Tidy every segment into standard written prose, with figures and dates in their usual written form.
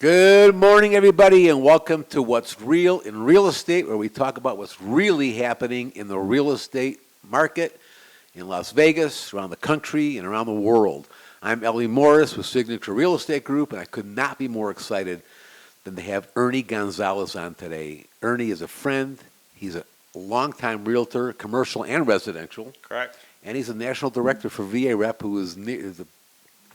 Good morning, everybody, and welcome to What's Real in Real Estate, where we talk about what's really happening in the real estate market in Las Vegas, around the country, and around the world. I'm Ellie Morris with Signature Real Estate Group, and I could not be more excited than to have Ernie Gonzales on today. Ernie is a friend. He's a longtime realtor, commercial and residential. Correct. And he's a national director for VAREP, who is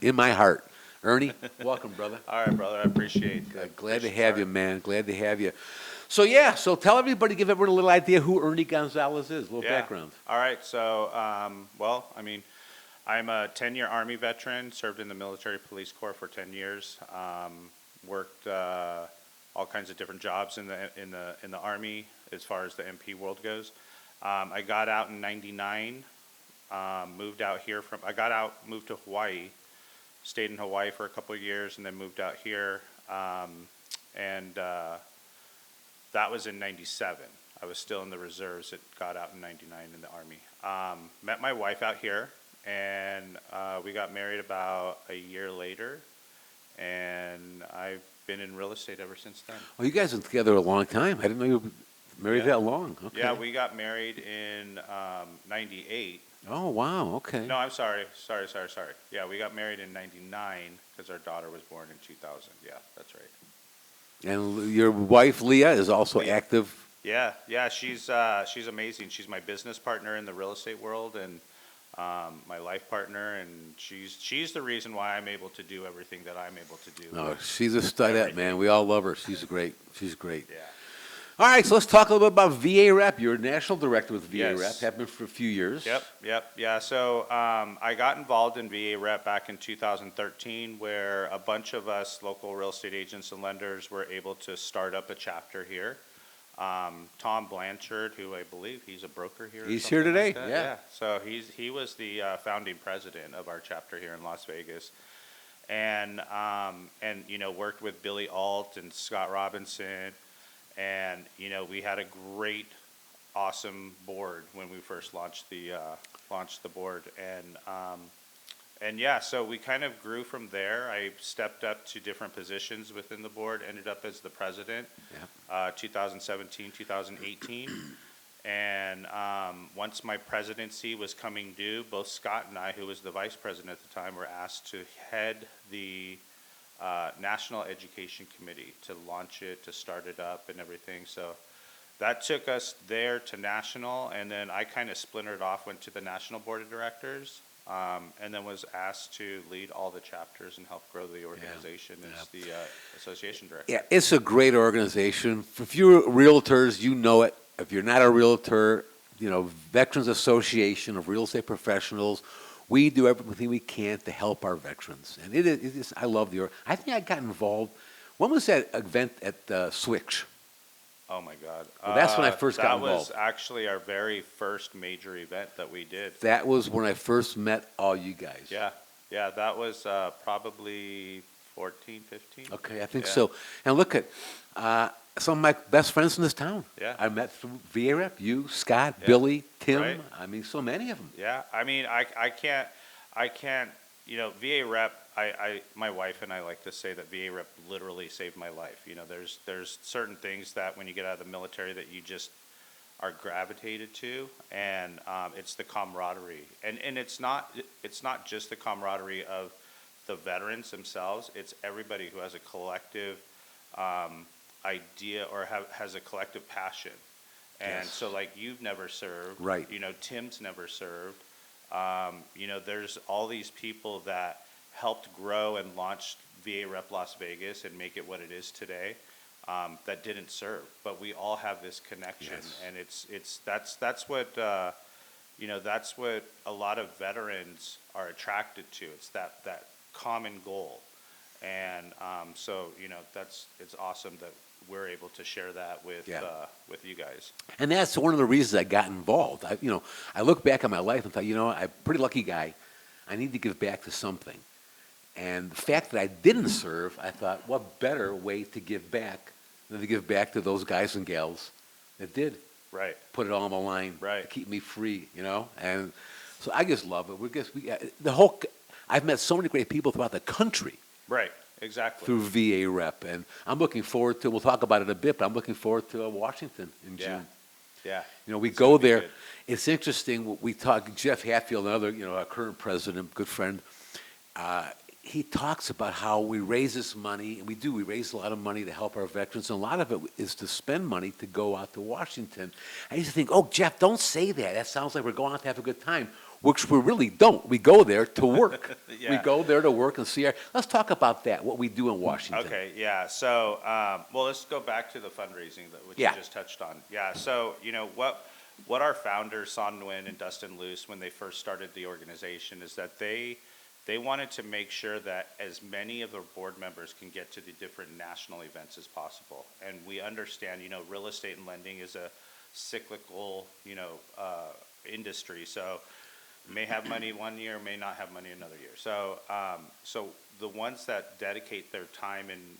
in my heart. Ernie, welcome, brother. All right, brother. I appreciate it. Glad to have you, man. Glad to have you. So tell everybody, give everyone a little idea who Ernie Gonzales is, a little background. All right. So, I'm a 10-year Army veteran, served in the military police corps for 10 years, worked all kinds of different jobs in the Army as far as the MP world goes. I got out in '99, moved to Hawaii. Stayed in Hawaii for a couple of years and then moved out here. That was in '97. I was still in the reserves. It got out in '99 in the Army. Met my wife out here, and we got married about a year later. And I've been in real estate ever since then. Well, you guys have been together a long time. I didn't know you were married that long. Okay. Yeah, we got married in '98. Oh, wow. Okay. No, I'm sorry. Yeah, we got married in '99 because our daughter was born in 2000. Yeah, that's right. And your wife, Leah, is also active? Yeah, she's amazing. She's my business partner in the real estate world and my life partner, and she's the reason why I'm able to do everything that I'm able to do. No, she's a studette, man. We all love her. She's great. Yeah. All right, so let's talk a little bit about VAREP. You're a national director with VAREP. Yes. Have been for a few years. Yep. Yeah, so I got involved in VAREP back in 2013, where a bunch of us local real estate agents and lenders were able to start up a chapter here. Tom Blanchard, who I believe he's a broker here. He's here today. Like yeah. So he was the founding president of our chapter here in Las Vegas, and worked with Billy Alt and Scott Robinson. And, we had a great, awesome board when we first launched the board. So we kind of grew from there. I stepped up to different positions within the board, ended up as the president, 2017, 2018. And once my presidency was coming due, both Scott and I, who was the vice president at the time, were asked to head the National Education Committee to launch it, to start it up and everything. So that took us there to national, and then I kind of splintered off, went to the National Board of Directors, and then was asked to lead all the chapters and help grow the organization as the association director. Yeah, it's a great organization. If you're realtors, you know it. If you're not a realtor, Veterans Association of Real Estate Professionals, we do everything we can to help our veterans. And it is I love I think I got involved. When was that event at Switch? Oh, my God. Well, that's when I first got involved. That was actually our very first major event that we did. That was when I first met all you guys. Yeah, that was probably 14, 15. Okay, I think so. And look at some of my best friends in this town. Yeah. I met through VAREP, you, Scott, Billy, Tim. Right. I mean, so many of them. Yeah, I mean, I can't, VAREP, my wife and I like to say that VAREP literally saved my life. There's certain things that when you get out of the military that you just are gravitated to, and it's the camaraderie. And it's not just the camaraderie of the veterans themselves, it's everybody who has a collective idea or has a collective passion. And so like you've never served, right? Tim's never served. There's all these people that helped grow and launch VAREP Las Vegas and make it what it is today, that didn't serve, but we all have this connection, and that's what that's what a lot of veterans are attracted to. It's that common goal, and it's awesome that we're able to share that with you guys. And that's one of the reasons I got involved. I look back on my life and thought, I'm a pretty lucky guy. I need to give back to something. And the fact that I didn't serve, I thought, what better way to give back than to give back to those guys and gals that did. Right. Put it all on the line. Right. To keep me free, And so I just love it. I've met so many great people throughout the country. Right. Exactly. through VAREP. And I'm looking forward to, we'll talk about it a bit, but I'm looking forward to Washington in Yeah. June. Yeah. You know, we It's gonna go be there. good. It's interesting. We talk, Jeff Hatfield, another, our current president, good friend, he talks about how we raise this money, and we raise a lot of money to help our veterans, and a lot of it is to spend money to go out to Washington. I used to think, oh, Jeff, don't say that. That sounds like we're going out to have a good time, which we really don't. We go there to work. We Yeah. go there to work and see let's talk about that, what we do in Washington. Okay, yeah, so, well, let's go back to the fundraising, which you Yeah. just touched on. Yeah, so, what our founders, Son Nguyen and Dustin Luce, when they first started the organization, is that they wanted to make sure that as many of their board members can get to the different national events as possible. And we understand, real estate and lending is a cyclical, industry, so may have money one year, may not have money another year. So, so the ones that dedicate their time and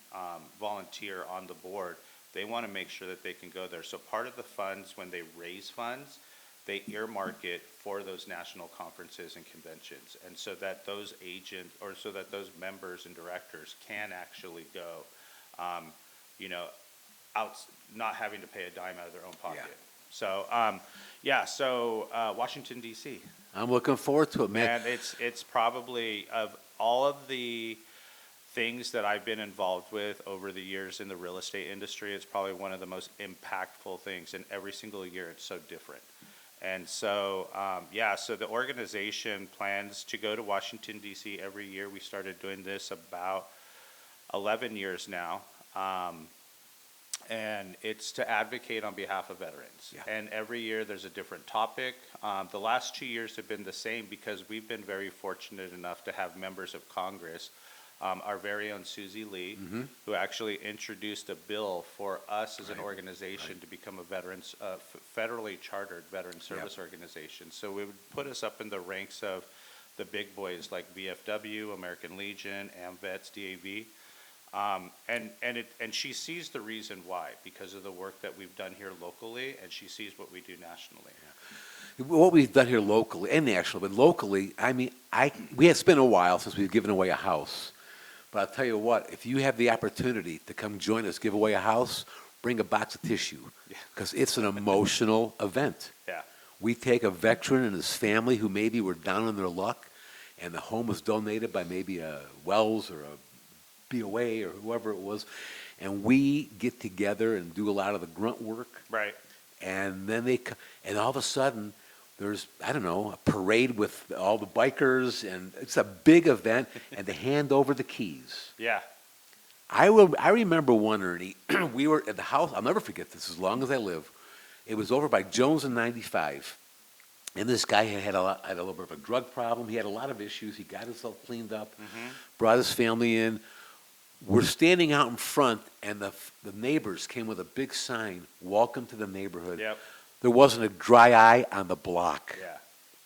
volunteer on the board, they want to make sure that they can go there. So part of the funds, when they raise funds, they earmark it for those national conferences and conventions, and so that those agents, or so that those members and directors can actually go, out, not having to pay a dime out of their own pocket. Yeah. So, Washington D.C. I'm looking forward to it, man. And it's probably, of all of the things that I've been involved with over the years in the real estate industry, it's probably one of the most impactful things, and every single year it's so different. And so, so the organization plans to go to Washington, D.C. every year. We started doing this about 11 years now. And it's to advocate on behalf of veterans. Yeah. And every year there's a different topic. The last 2 years have been the same because we've been very fortunate enough to have members of Congress, our very own Susie Lee, who actually introduced a bill for us as an organization to become a veterans, federally chartered veteran service organization. So it would put us up in the ranks of the big boys like VFW, American Legion, AMVETS, DAV. And she sees the reason why, because of the work that we've done here locally, and she sees what we do nationally. What we've done here locally and nationally, but locally, I mean, it's been a while since we've given away a house. But I'll tell you what, if you have the opportunity to come join us, give away a house, bring a box of tissue, because it's an emotional event. Yeah. We take a veteran and his family who maybe were down on their luck, and the home was donated by maybe a Wells or a BOA or whoever it was, and we get together and do a lot of the grunt work. Right. And then and all of a sudden, there's, I don't know, a parade with all the bikers, and it's a big event, and they hand over the keys. Yeah. I remember one, Ernie, we were at the house, I'll never forget this as long as I live. It was over by Jones and 95. And this guy had a little bit of a drug problem. He had a lot of issues. He got himself cleaned up, brought his family in. We're standing out in front, and the neighbors came with a big sign, "Welcome to the neighborhood." Yep. There wasn't a dry eye on the block. Yeah.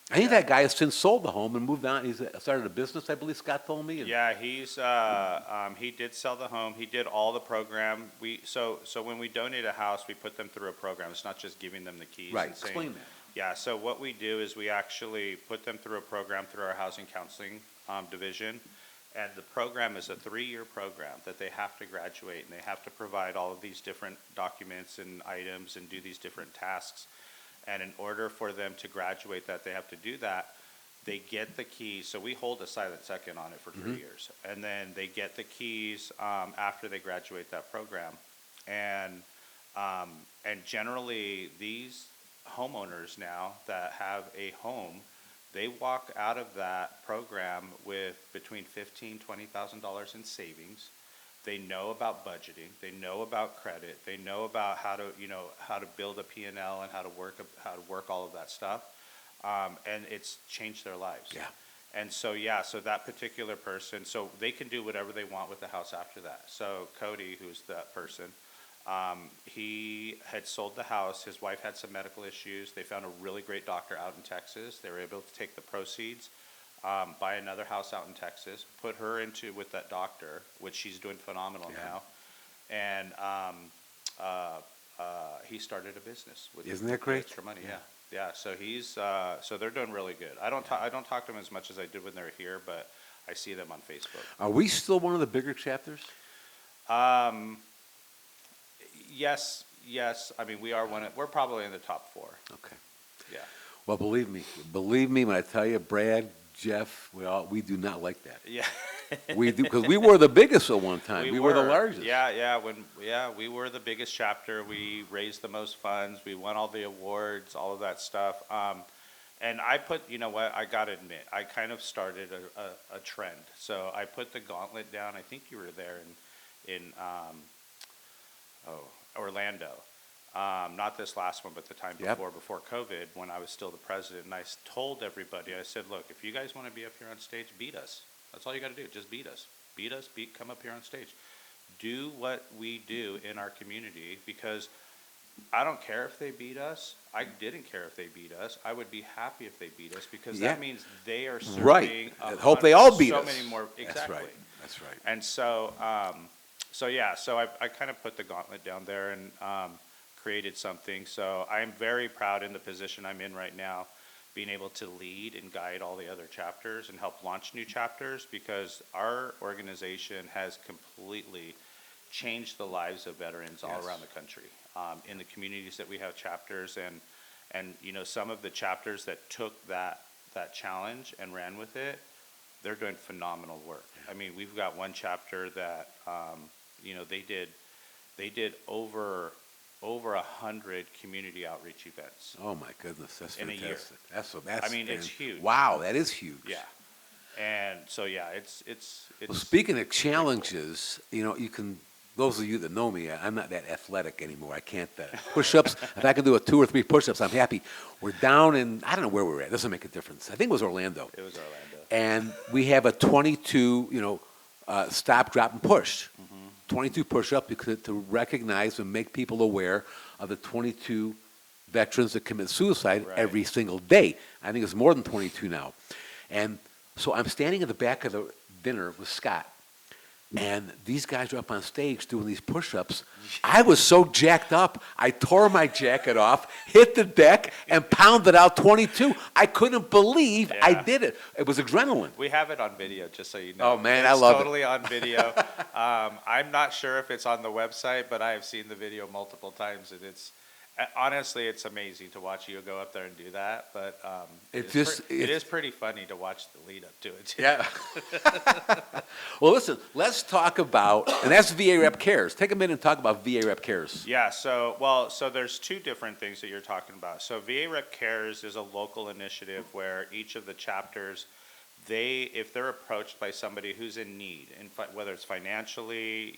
I think that guy has since sold the home and moved on. He's started a business, I believe Scott told me. Yeah, he did sell the home. He did all the program. So when we donate a house, we put them through a program. It's not just giving them the keys. Right, and saying, explain that. Yeah, so what we do is we actually put them through a program through our housing counseling division. And the program is a 3-year program that they have to graduate, and they have to provide all of these different documents and items and do these different tasks. And in order for them to graduate that, they have to do that. They get the keys. So we hold a silent second on it for 3 years. And then they get the keys after they graduate that program. And generally, these homeowners now that have a home, they walk out of that program with between $15,000 and $20,000 in savings. They know about budgeting. They know about credit. They know about how to build a P&L and how to work all of that stuff. And it's changed their lives. Yeah. And so so that particular person, so they can do whatever they want with the house after that. So Cody, who's that person, he had sold the house. His wife had some medical issues. They found a really great doctor out in Texas. They were able to take the proceeds, buy another house out in Texas, put her into with that doctor, which she's doing phenomenal now. And he started a business with Isn't that great? extra money. Yeah. So he's so they're doing really good. I don't talk to them as much as I did when they were here, but I see them on Facebook. Are we still one of the bigger chapters? Yes, yes. I mean, we're probably in the top 4. Okay. Yeah. Well, believe me when I tell you, Brad, Jeff, we do not like that. Yeah. We do, because we were the biggest at one time. We were the largest. Yeah, we were the biggest chapter. We raised the most funds. We won all the awards, all of that stuff. And I put, you know what, I gotta admit, I kind of started a trend. So I put the gauntlet down. I think you were there in Orlando. Not this last one, but the time before COVID, when I was still the president. And I told everybody, I said, look, if you guys want to be up here on stage, beat us. That's all you got to do. Just beat us. Come up here on stage. Do what we do in our community, because I don't care if they beat us. I didn't care if they beat us. I would be happy if they beat us, because that means they are serving. Right. I hope they all beat so us. Many more. Exactly. That's right. And so, so I kind of put the gauntlet down there and created something. So I'm very proud in the position I'm in right now, being able to lead and guide all the other chapters and help launch new chapters, because our organization has completely changed the lives of veterans all around the country. In the communities that we have chapters, and you know, some of the chapters that took that challenge and ran with it, they're doing phenomenal work. I mean, we've got one chapter that you know, they did over 100 community outreach events. Oh my goodness, that's in fantastic. a year. That's I mean, it's huge. Wow, that is huge. Yeah. And so it's Well, speaking of challenges, you know, you can. Those of you that know me, I'm not that athletic anymore. I can't push-ups. If I can do 2 or 3 push-ups, I'm happy. We're down in, I don't know where we're at. It doesn't make a difference. I think it was Orlando. It was Orlando. And we have a 22, stop, drop, and push. 22 push-up to recognize and make people aware of the 22 veterans that commit suicide every single day. I think it's more than 22 now. And so I'm standing at the back of the dinner with Scott. And these guys are up on stage doing these push-ups. I was so jacked up, I tore my jacket off, hit the deck, and pounded out 22. I couldn't believe I did it. It was adrenaline. We have it on video, just so you know. Oh, man, I love it. It's totally on video. I'm not sure if it's on the website, but I have seen the video multiple times, and honestly, it's amazing to watch you go up there and do that. But it is pretty funny to watch the lead up to it, too. Yeah. Well, listen, let's talk about, and that's VAREP Cares. Take a minute and talk about VAREP Cares. Yeah, so there's 2 different things that you're talking about. So VAREP Cares is a local initiative where each of the chapters, if they're approached by somebody who's in need, whether it's financially,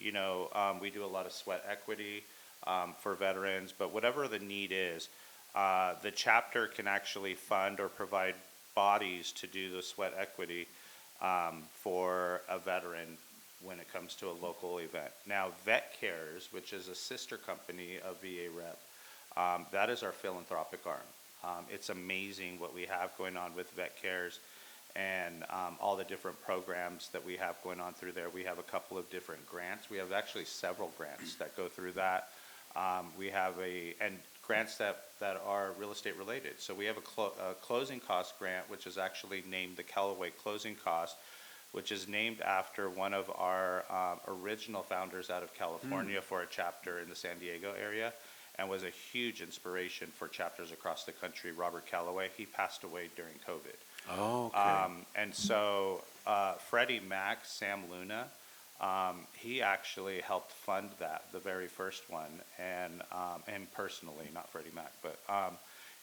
we do a lot of sweat equity for veterans, but whatever the need is, the chapter can actually fund or provide bodies to do the sweat equity for a veteran when it comes to a local event. Now, Vet Cares, which is a sister company of VAREP, that is our philanthropic arm. It's amazing what we have going on with Vet Cares and all the different programs that we have going on through there. We have a couple of different grants. We have actually several grants that go through that. We have and grants that are real estate related. So we have a closing cost grant, which is actually named the Callaway Closing Cost, which is named after one of our original founders out of California for a chapter in the San Diego area, and was a huge inspiration for chapters across the country, Robert Callaway. He passed away during COVID. Oh, okay. And so Freddie Mac, Sam Luna, he actually helped fund that, the very first one, and personally, not Freddie Mac, but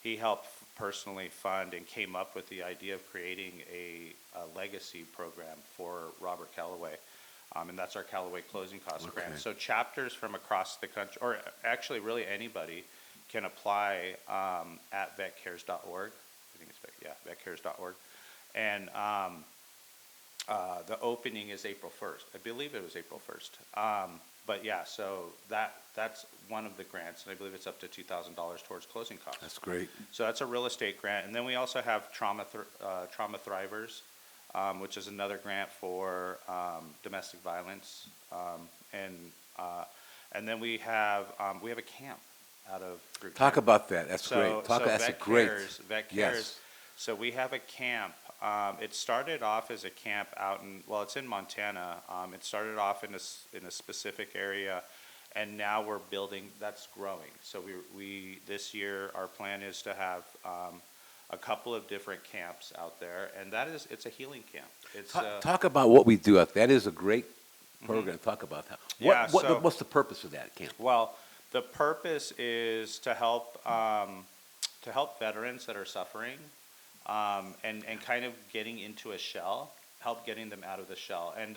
he helped personally fund and came up with the idea of creating a legacy program for Robert Callaway, and that's our Callaway Closing Cost Grant. So chapters from across the country, or actually really anybody, can apply at vetcares.org. I think it's vetcares.org, and the opening is April 1st. I believe it was April 1st. But yeah, so that's one of the grants, and I believe it's up to $2,000 towards closing costs. That's great. So that's a real estate grant, and then we also have Trauma Thrivers, which is another grant for domestic violence, and then we have a camp out of group. Talk about that. That's great. That's a great. Vet Cares. Yes. So we have a camp. It started off as a camp out in, well, it's in Montana. It started off in a specific area, and now we're building, that's growing. So we this year, our plan is to have a couple of different camps out there, and it's a healing camp. It's Talk about what we do. That is a great program. Talk about that. Yeah, What's the purpose of that camp? Well, the purpose is to help veterans that are suffering, and kind of getting into a shell, help getting them out of the shell. And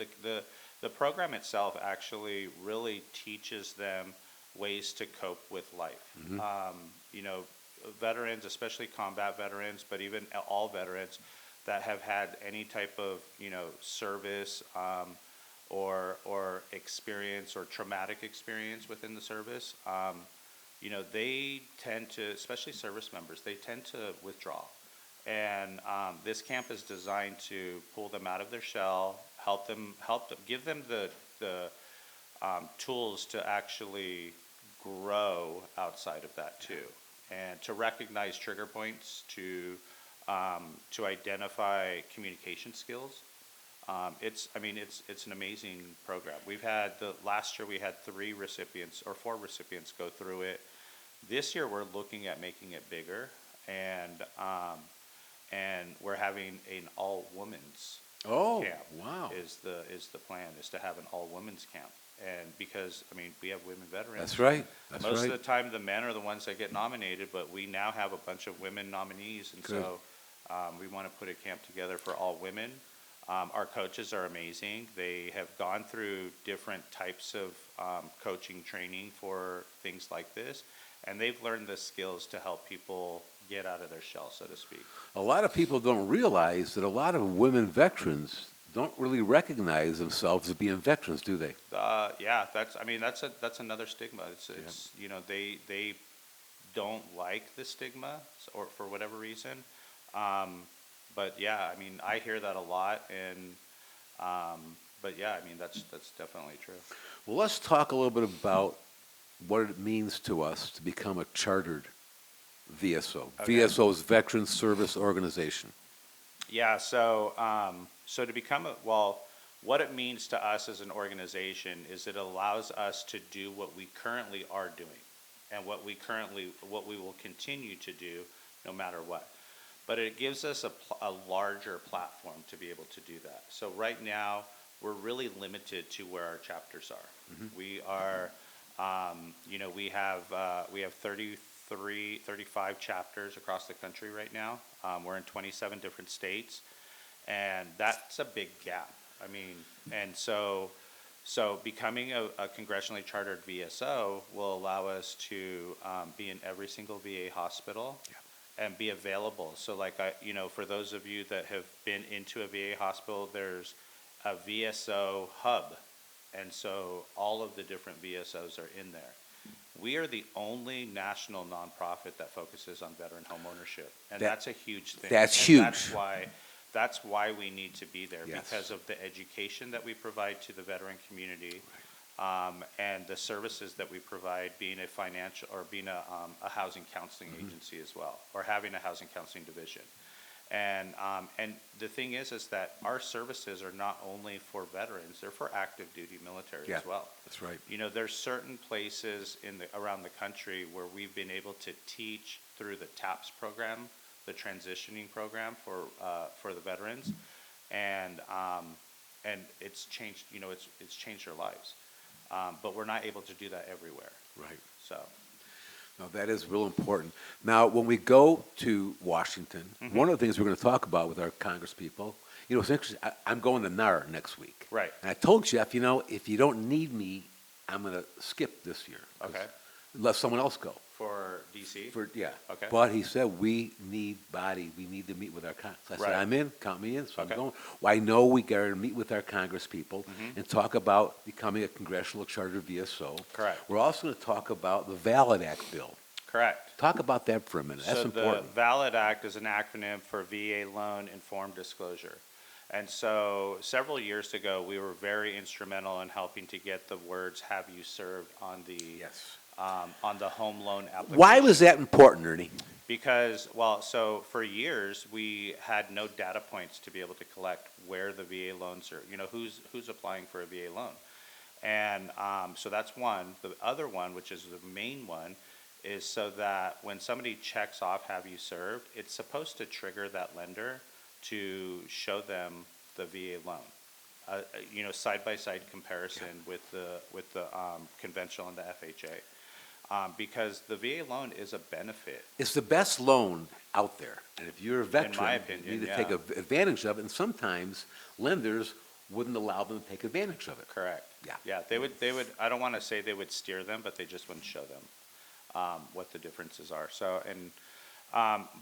the program itself actually really teaches them ways to cope with life. You know, veterans, especially combat veterans, but even all veterans that have had any type of, you know, service, or experience or traumatic experience within the service, you know, they tend to, especially service members, they tend to withdraw. And this camp is designed to pull them out of their shell, help them, give them the tools to actually grow outside of that too, and to recognize trigger points, to identify communication skills. It's an amazing program. Last year we had 4 recipients go through it. This year we're looking at making it bigger, and we're having an all women's camp. Wow. Is the plan, is to have an all women's camp. And because, I mean, we have women veterans. That's right. Most of the time, the men are the ones that get nominated, but we now have a bunch of women nominees, and Good. so we want to put a camp together for all women. Our coaches are amazing. They have gone through different types of coaching training for things like this, and they've learned the skills to help people get out of their shell, so to speak. A lot of people don't realize that a lot of women veterans don't really recognize themselves as being veterans, do they? Yeah, that's another stigma. It's you know, they don't like the stigma, or for whatever reason. But yeah, I mean, I hear that a lot, and but yeah, I mean, that's definitely true. Well, let's talk a little bit about what it means to us to become a chartered VSO. Okay. VSO is Veteran Service Organization. Yeah, so so to become what it means to us as an organization is it allows us to do what we currently are doing, and what we will continue to do no matter what. But it gives us a larger platform to be able to do that. So right now, we're really limited to where our chapters are. We are, you know, we have 35 chapters across the country right now. We're in 27 different states, and that's a big gap. I mean, and so becoming a congressionally chartered VSO will allow us to be in every single VA hospital. Yeah. And be available. So like, you know, for those of you that have been into a VA hospital, there's a VSO hub. And so all of the different VSOs are in there. We are the only national nonprofit that focuses on veteran home ownership. And that's a huge thing. That's huge. That's why we need to be there, Yes. because of the education that we provide to the veteran community. And the services that we provide, being a financial, or being a housing counseling agency as well, or having a housing counseling division. And the thing is that our services are not only for veterans, they're for active duty military as well. That's right. You know, there's certain places around the country where we've been able to teach through the TAPS program, the transitioning program for the veterans, and it's changed. You know, it's changed their lives. But we're not able to do that everywhere. Right. So. No, that is real important. Now, when we go to Washington, one of the things we're going to talk about with our congresspeople, you know, it's interesting. I'm going to NAR next week. Right. And I told Jeff, you know, if you don't need me, I'm going to skip this year. Okay. Let someone else go. For DC? Yeah. Okay. But he said, we need body. We need to meet with our Congress. I said, Right. I'm in. Count me in. So Okay. I'm going. Well, I know we got to meet with our congresspeople and talk about becoming a congressional charter VSO. Correct. We're also going to talk about the VALID Act bill. Correct. Talk about that for a minute. That's important. The VALID Act is an acronym for VA Loan Informed Disclosure. And so several years ago, we were very instrumental in helping to get the words "Have you served" on the Yes. on the home loan application. Why was that important, Ernie? Because, well, so for years, we had no data points to be able to collect where the VA loans are, who's applying for a VA loan. And so that's one. The other one, which is the main one, is so that when somebody checks off "Have you served," it's supposed to trigger that lender to show them the VA loan. Side by side comparison with the conventional and the FHA. Because the VA loan is a benefit. It's the best loan out there, and if you're a veteran, my opinion, you need to yeah. take advantage of it, and sometimes lenders wouldn't allow them to take advantage of it. Correct. Yeah. Yeah, they would, I don't want to say they would steer them, but they just wouldn't show them what the differences are. So,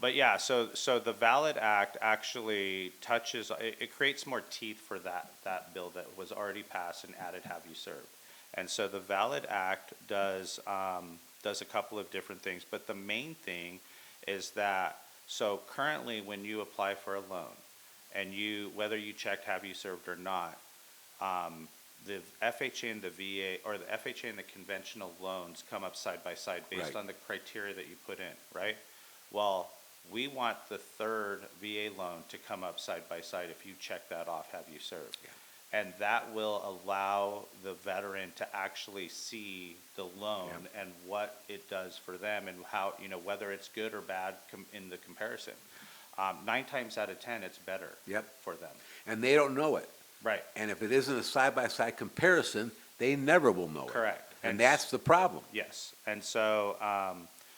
but yeah, so the VALID Act actually touches, it creates more teeth for that bill that was already passed and added "Have you served." And so the VALID Act does a couple of different things, but the main thing is that, so currently when you apply for a loan, and whether you checked "Have you served" or not, the FHA and the VA, or the FHA and the conventional loans come up side by side based Right. on the criteria that you put in, right? Well, we want the third VA loan to come up side by side if you check that off "Have you served." Yeah. And that will allow the veteran to actually see the loan and what it does for them, and how, whether it's good or bad in the comparison. 9 times out of 10, it's better Yep. for them. And they don't know it. Right. And if it isn't a side-by-side comparison, they never will know it. Correct. And that's the problem. Yes. And so,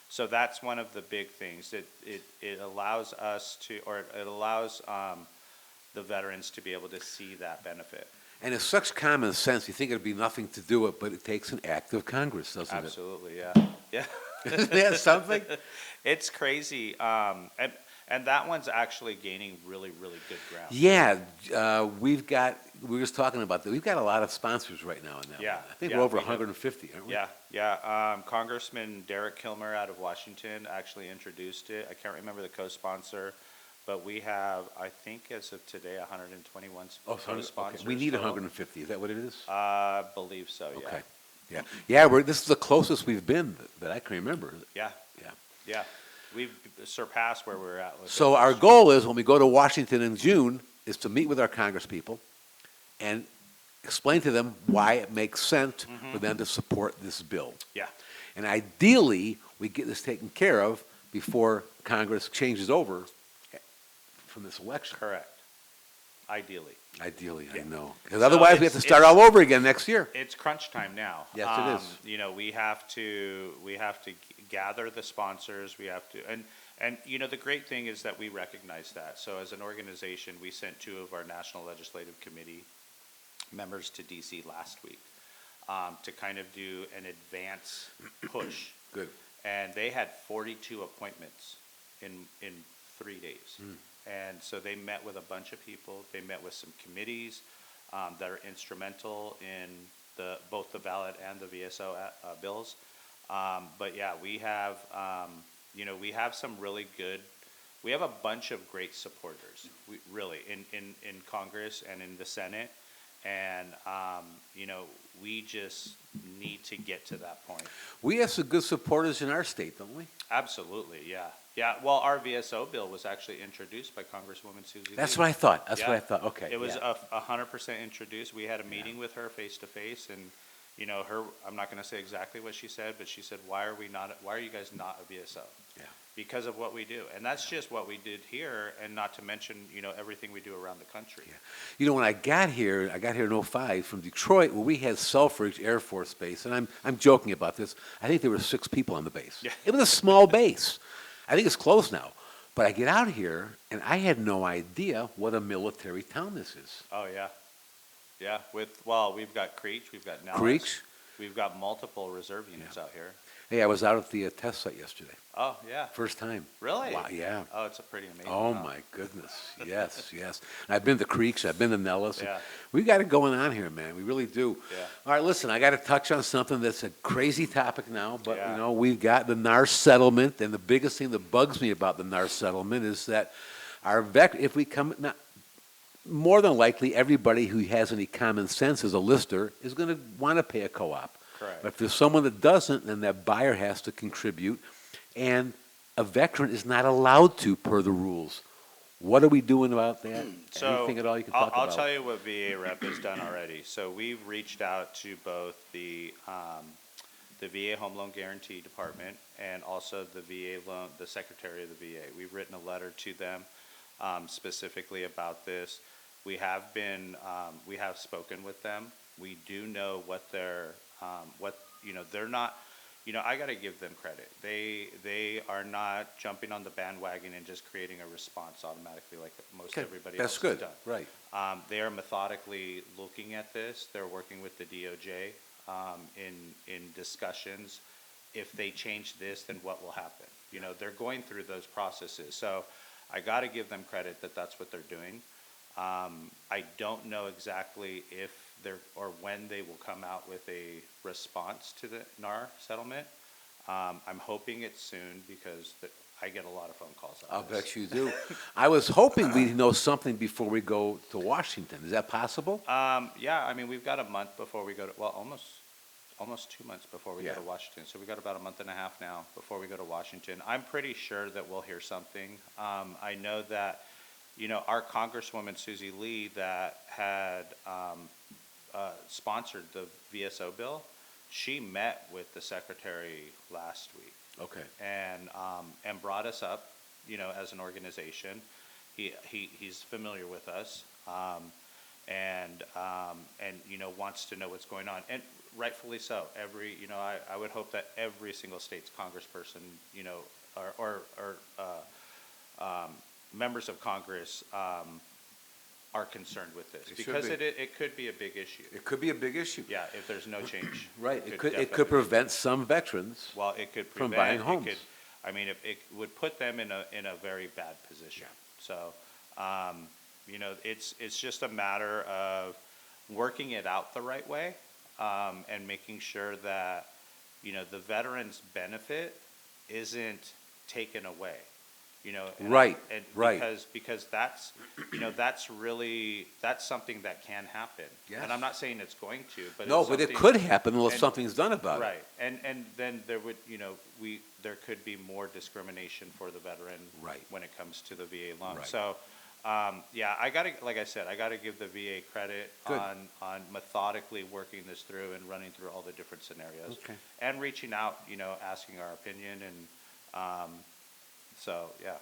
so that's one of the big things. It allows us to, or it allows the veterans to be able to see that benefit. And it's such common sense, you think it'd be nothing to do it, but it takes an act of Congress, doesn't it? Absolutely, yeah. Yeah. Isn't that something? It's crazy. And that one's actually gaining really, really good ground. Yeah, we were just talking about that, we've got a lot of sponsors right now in that Yeah, one. I think yeah, we're over we do. 150, aren't we? Yeah, yeah. Congressman Derek Kilmer out of Washington actually introduced it. I can't remember the co-sponsor, but we have, I think as of today, 121 Oh, so, co-sponsors. okay. We need total. 150, is that what it is? I believe so, yeah. Okay, yeah. Yeah, this is the closest we've been that I can remember. Yeah, Yeah. yeah. We've surpassed where we're at with So it. our goal is, when we go to Washington in June, is to meet with our congresspeople and explain to them why it makes sense for them to support this bill. Yeah, And ideally, we get this taken care of before Congress changes over from this election. correct. Ideally. Ideally, I Yeah. know. Because So otherwise, we have to it's- start all over again next year. It's crunch time now. Yes, it is. We have to gather the sponsors. We have to, and the great thing is that we recognize that. So as an organization, we sent 2 of our National Legislative Committee members to DC last week to kind of do an advance push. Good. And they had 42 appointments in 3 days. And so they met with a bunch of people. They met with some committees that are instrumental in both the VALID and the VSO bills. But yeah, we have some really good, we have a bunch of great supporters, really, in Congress and in the Senate. And, we just need to get to that point. We have some good supporters in our state, don't we? Absolutely, yeah. Yeah, well, our VSO bill was actually introduced by Congresswoman Susie That's Lee. what I thought. That's Yeah. what I thought. Okay. It was yeah. 100% introduced. We had a meeting with her face to face, and I'm not going to say exactly what she said, but she said, "Why are you guys not a VSO?" Yeah. Because of what we do, and that's just what we did here, and not to mention everything we do around the country. Yeah. When I got here in '05 from Detroit, where we had Selfridge Air Force Base, and I'm joking about this. I think there were 6 people on the base. Yeah. It was a small base. I think it's closed now. But I get out here, and I had no idea what a military town this is. Oh yeah, yeah. We've got Creech, we've got Nellis, Creech? we've got multiple reserve units out here. Hey, I was out at the test site yesterday. Oh yeah, First time. really? Wow, yeah. Oh, it's a pretty amazing. Oh, town. my goodness. Yes, yes. And I've been to Creeks, I've been to Nellis. Yeah. We've got it going on here, man. We really do. Yeah. All right, listen, I got to touch on something that's a crazy topic now, but, Yeah. we've got the NAR settlement, and the biggest thing that bugs me about the NAR settlement is that if we come, now, more than likely, everybody who has any common sense as a lister is going to want to pay a co-op. Correct. But if there's someone that doesn't, then that buyer has to contribute. And a veteran is not allowed to per the rules. What are we doing about that? So Anything at all you can talk I'll about? tell you what VA rep has done already. So we've reached out to both the VA Home Loan Guarantee Department and also the VA loan, the Secretary of the VA. We've written a letter to them specifically about this. We have spoken with them. We do know what they're, they're not, I got to give them credit. They are not jumping on the bandwagon and just creating a response automatically like most everybody else has done. Right. They are methodically looking at this. They're working with the DOJ in discussions. If they change this, then what will happen? They're going through those processes. So I got to give them credit that that's what they're doing. I don't know exactly if they're or when they will come out with a response to the NAR settlement. I'm hoping it's soon because I get a lot of phone calls on I'll this. bet you do. I was hoping we'd know something before we go to Washington. Is that possible? Yeah, I mean, we've got a month before we go to, well, almost 2 months before we go Yeah. to Washington. So we got about a month and a half now before we go to Washington. I'm pretty sure that we'll hear something. I know that, our Congresswoman Susie Lee that had sponsored the VSO bill, she met with the secretary last week. Okay. And brought us up, as an organization. He's familiar with us, and wants to know what's going on, and rightfully so. I would hope that every single state's congressperson, or members of Congress, are concerned with this because it could be a big issue. It could be a big issue. Yeah, if there's no change. Right. It definitely could prevent some veterans. Well, it could from prevent, buying homes. It would put them in a very bad position. So, it's just a matter of working it out the right way, and making sure that, the veterans' benefit isn't taken away. Right, and right. Because that's, that's something that can happen. Yes. And I'm not saying it's going to, but No, it's but it something- could happen unless and- something's done about it. Right, and then there would, there could be more discrimination for the veteran. Right. When it comes to the VA loan. Right. So, yeah, like I said, I gotta give the VA credit Good. on methodically working this through and running through all the different scenarios. Okay. And reaching out, asking our opinion and, so, yeah.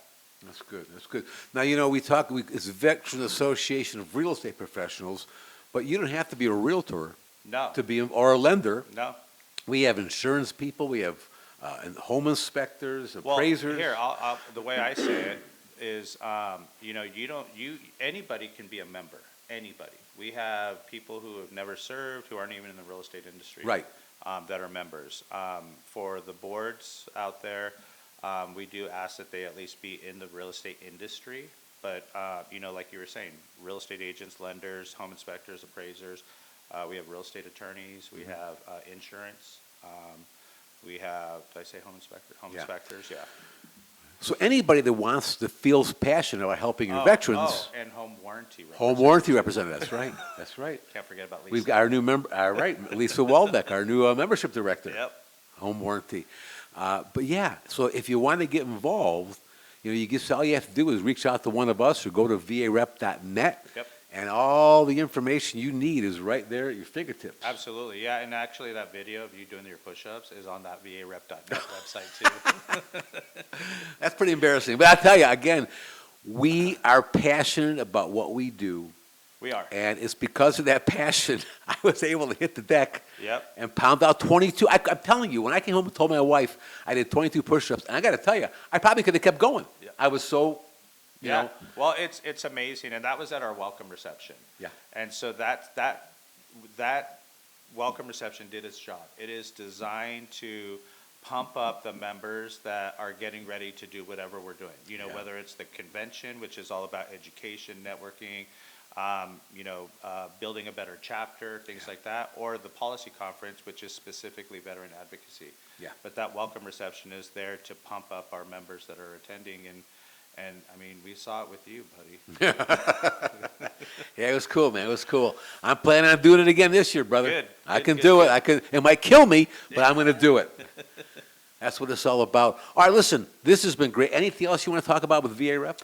That's good, that's good. Now, it's Veteran Association of Real Estate Professionals, but you don't have to be a realtor No, to be, or a lender. no. We have insurance people, we have and home inspectors, Well, appraisers. here, the way I say it is, anybody can be a member, anybody. We have people who have never served, who aren't even in the real estate industry. Right. That are members. For the boards out there, we do ask that they at least be in the real estate industry. But, like you were saying, real estate agents, lenders, home inspectors, appraisers. We have real estate attorneys. We have insurance. We have, did I say home inspector? Home Yeah. inspectors, yeah. So anybody that feels passionate about helping your veterans, And home warranty. home warranty representative, that's right, that's right. Can't forget about Lisa. We've got our new member, right, Lisa Waldeck, our new membership director. Yep. Home warranty. But yeah, so if you want to get involved, all you have to do is reach out to one of us or go to varep.net. Yep. And all the information you need is right there at your fingertips. Absolutely, yeah, and actually that video of you doing your push-ups is on that varep.net website too. That's pretty embarrassing. But I tell you, again, we are passionate about what we do. We are. And it's because of that passion I was able to hit the deck Yep. and pound out 22. I'm telling you, when I came home and told my wife I did 22 push-ups, and I got to tell you, I probably could have kept going. Yeah. I was so, Yeah, well, it's amazing, and that was at our welcome reception. Yeah. And so that welcome reception did its job. It is designed to pump up the members that are getting ready to do whatever we're doing. Yeah. Whether it's the convention, which is all about education, networking, building a better chapter, things like that, or the policy conference, which is specifically veteran advocacy. Yeah. But that welcome reception is there to pump up our members that are attending, and I mean, we saw it with you, buddy. Yeah, it was cool, man. It was cool. I'm planning on doing it again this year, brother. Good. I Good, can good, do good. it. It might kill me, but I'm going to do it. That's what it's all about. All right, listen, this has been great. Anything else you want to talk about with VAREP?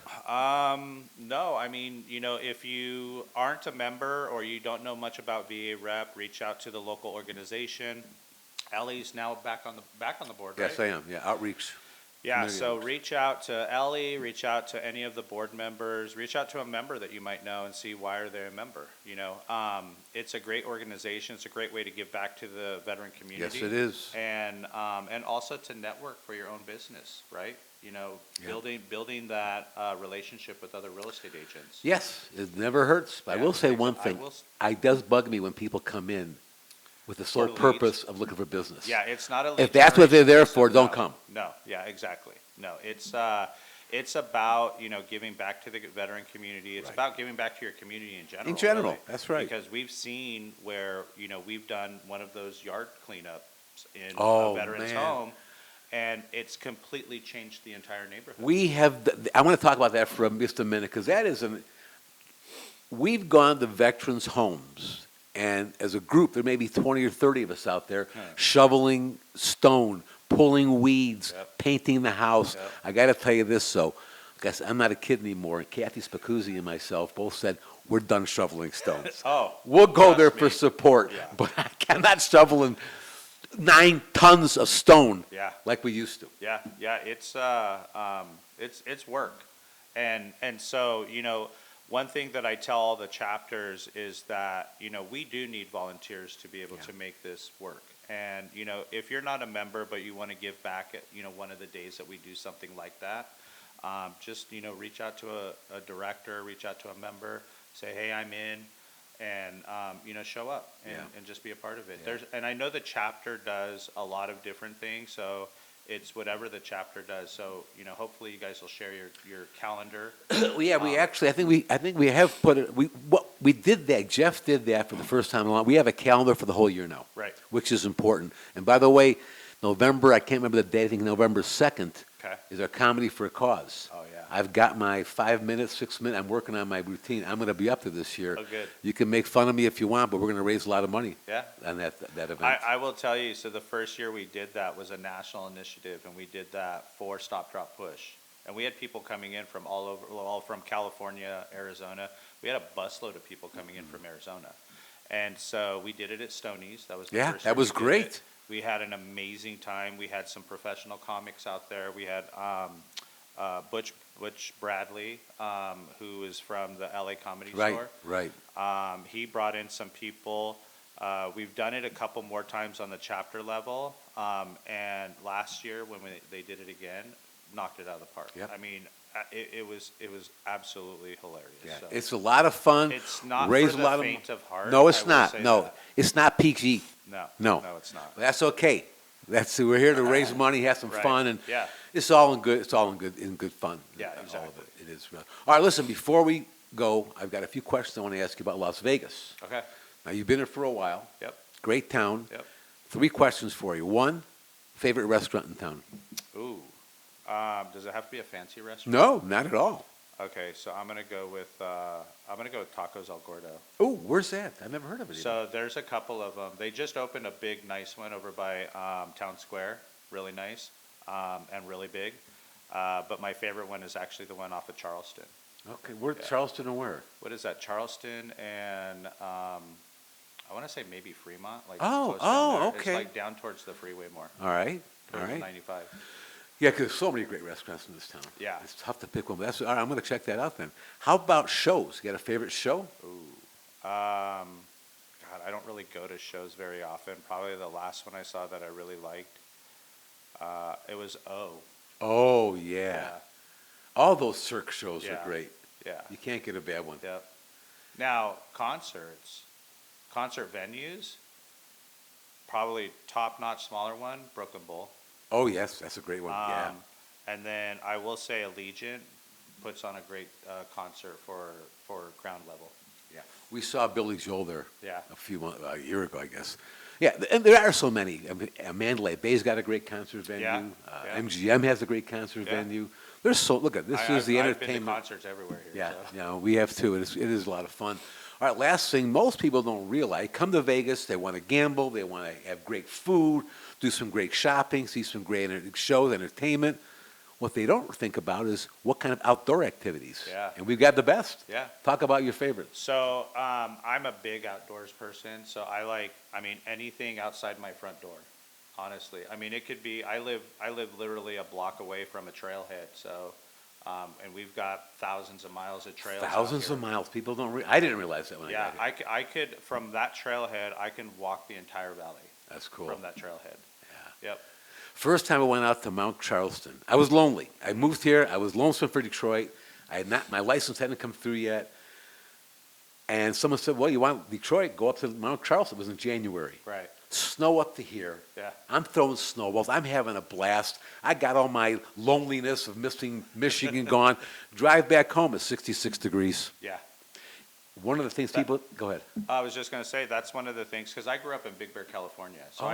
No, I mean, if you aren't a member or you don't know much about VAREP, reach out to the local organization. Ellie's now back on the board, right? Yes, I am. Yeah, outreach. Yeah, Community so groups. reach out to Ellie, reach out to any of the board members, reach out to a member that you might know and see why are they a member, It's a great organization. It's a great way to give back to the veteran community. Yes, it is. And also to network for your own business, right? Building that relationship with other real estate agents. Yes, it never hurts. But I Yeah, will say one I thing. will It does bug me when people come in with the sole For leads. purpose of looking for business. Yeah, it's not a lead If that's what they're generation there system, for, don't no. come. No, yeah, exactly. No, it's about, giving back to the veteran community. It's Right. about giving back to your community in general. In general, really. that's right. Because we've seen where, we've done one of those yard cleanups in Oh, a veteran's man. home, and it's completely changed the entire neighborhood. We have, I want to talk about that for just a minute, because that is we've gone to veterans' homes, and as a group, there may be 20 or 30 of us out there shoveling stone, pulling weeds, Yep. painting the house. Yep. I got to tell you this, though, because I'm not a kid anymore, and Kathy Spacuzzi and myself both said, we're done shoveling stones. Oh, We'll go trust there me. for support, Yeah. but I'm not shoveling 9 tons of stone Yeah. like we used to. Yeah, it's work, and so one thing that I tell all the chapters is that we do need volunteers to be able to make this work, and if you're not a member but you want to give back at one of the days that we do something like that, just reach out to a director, reach out to a member, say hey, I'm in. And show up and just be a part of it. Yeah. And I know the chapter does a lot of different things, so it's whatever the chapter does. So hopefully you guys will share your calendar. Well, yeah, we actually, I think we have put it, we did that, Jeff did that for the first time in a long, we have a calendar for the whole year now. Right. Which is important. And by the way, November, I can't remember the date, I think November 2nd Okay. is our Comedy for a Cause. Oh, yeah. I've got my 5 minutes, 6 minutes, I'm working on my routine, I'm gonna be up to this year. Oh, good. You can make fun of me if you want, but we're gonna raise a lot of money Yeah. on that event. I will tell you, so the first year we did that was a national initiative, and we did that for Stop, Drop, Push. And we had people coming in from all over, all from California, Arizona. We had a busload of people coming in from Arizona. And so we did it at Stoney's. That was the Yeah, first that year was we did great. it. We had an amazing time. We had some professional comics out there. We had Butch Bradley, who is from the LA Comedy Store. Right. He brought in some people. We've done it a couple more times on the chapter level. And last year when they did it again, knocked it out of the park. Yep. I mean, it was absolutely hilarious. Yeah, So it's a lot of fun. it's not raise for a lot the of faint of heart. No, it's I will not. say No, that. it's not PG. No, No. it's not. That's okay. We're here to raise money, have some Right. fun, and Yeah. it's all in good fun. Yeah, All of exactly. it. It is. All right, listen, before we go, I've got a few questions I want to ask you about Las Vegas. Okay. Now, you've been here for a while. Yep. Great town. Yep. 3 questions for you. 1, favorite restaurant in town? Ooh. Does it have to be a fancy restaurant? No, not at all. Okay, so I'm gonna go with Tacos El Gordo. Oh, where's that? I've never heard of it. even. So there's a couple of them. They just opened a big, nice one over by Town Square. Really nice and really big. But my favorite one is actually the one off of Charleston. Okay, where, Yeah. Charleston and where? What is that? Charleston and I want to say maybe Fremont. Like Oh, close down there. okay. It's like down towards the freeway more. All right, all Towards right. 95. Yeah, because there's so many great restaurants in this town. Yeah. It's tough to pick one, but that's, all right, I'm going to check that out then. How about shows? You got a favorite show? Ooh. God, I don't really go to shows very often. Probably the last one I saw that I really liked, it was O. Oh, yeah. All those Cirque shows Yeah. are great. Yeah. You can't get a bad one. Yep. Now, concert venues, probably top-notch smaller one, Brooklyn Bowl. Oh, yes, that's a great one, yeah. And then I will say Allegiant puts on a great concert for ground level. Yeah. We saw Billy Joel there Yeah. a year ago, I guess. Yeah, and there are so many. I mean, Mandalay Bay's got a great concert venue. Yeah, yeah. MGM has a great concert Yeah. venue. There's so, look at, this is the I've been to entertainment. concerts everywhere here. Yeah, so. yeah, we have too. It is a lot of fun. All right, last thing, most people don't realize, come to Vegas, they want to gamble, they want to have great food, do some great shopping, see some great shows, entertainment. What they don't think about is what kind of outdoor activities. Yeah. And we've got the best. Yeah. Talk about your favorites. So, I'm a big outdoors person, so anything outside my front door, honestly. I mean, it could be, I live literally a block away from a trailhead, so, and we've got thousands of miles of trails out Thousands here. of miles. People don't, I didn't realize that when Yeah, I got here. I could, from that trailhead, I can walk the entire valley That's cool. from that trailhead. Yeah. Yep. First time I went out to Mount Charleston, I was lonely. I moved here, I was lonesome for Detroit. My license hadn't come through yet. And someone said, well, you want Detroit, go up to Mount Charleston. It was in January. Right. Snow up to here. Yeah. I'm throwing snowballs. I'm having a blast. I got all my loneliness of missing Michigan gone. Drive back home at 66 degrees. Yeah. One of the things people, go ahead. I was just gonna say, that's one of the things, because I grew up in Big Bear, California. So Oh,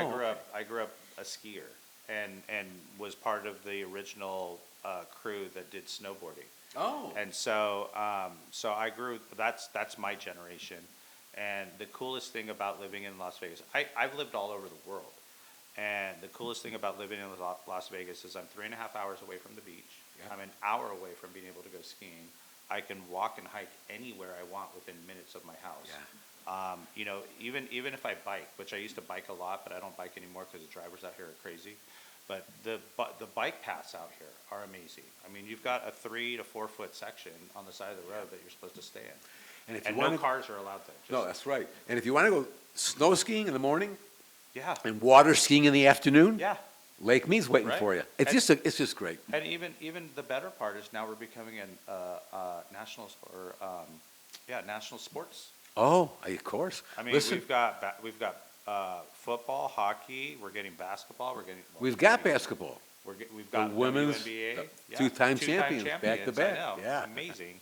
I grew up a skier and was part of the original crew that did snowboarding. Oh. And so, I grew, that's my generation. And the coolest thing about living in Las Vegas, I've lived all over the world. And the coolest thing about living in Las Vegas is I'm 3.5 hours away from the beach. Yeah. I'm an hour away from being able to go skiing. I can walk and hike anywhere I want within minutes of my house. Yeah. Even if I bike, which I used to bike a lot, but I don't bike anymore because the drivers out here are crazy. But the bike paths out here are amazing. I mean, you've got a 3 to 4 foot section on the side of the road that you're supposed to stay in. And if you And want no to, cars are allowed there. no, that's right. And if you want to go snow skiing in the morning Yeah, and water skiing in the afternoon, yeah. Lake Mead's waiting Right. for you. It's And- just great. And even the better part is now we're becoming national sports. Oh, of course. I mean, Listen, we've got football, hockey. We're getting basketball. we've got basketball. We've got The women's, WNBA. Yeah, two-time champions, back to I back. know. Yeah. Amazing.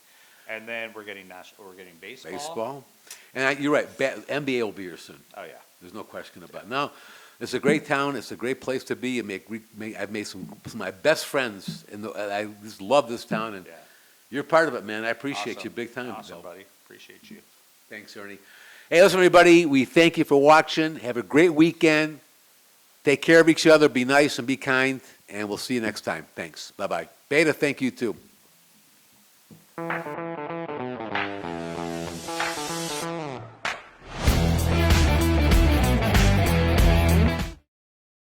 And then we're getting baseball. Baseball. And you're right, NBA will be here soon. Oh yeah. There's no question about it. Now, it's a great town. It's a great place to be. I've made some of my best friends, and I just love this town. And Yeah. you're part of it, man. I appreciate Awesome. you big time, Awesome, Bill. buddy. Appreciate you. Thanks, Ernie. Hey, listen, everybody. We thank you for watching. Have a great weekend. Take care of each other. Be nice and be kind. And we'll see you next time. Thanks. Bye-bye. Beta, thank you too.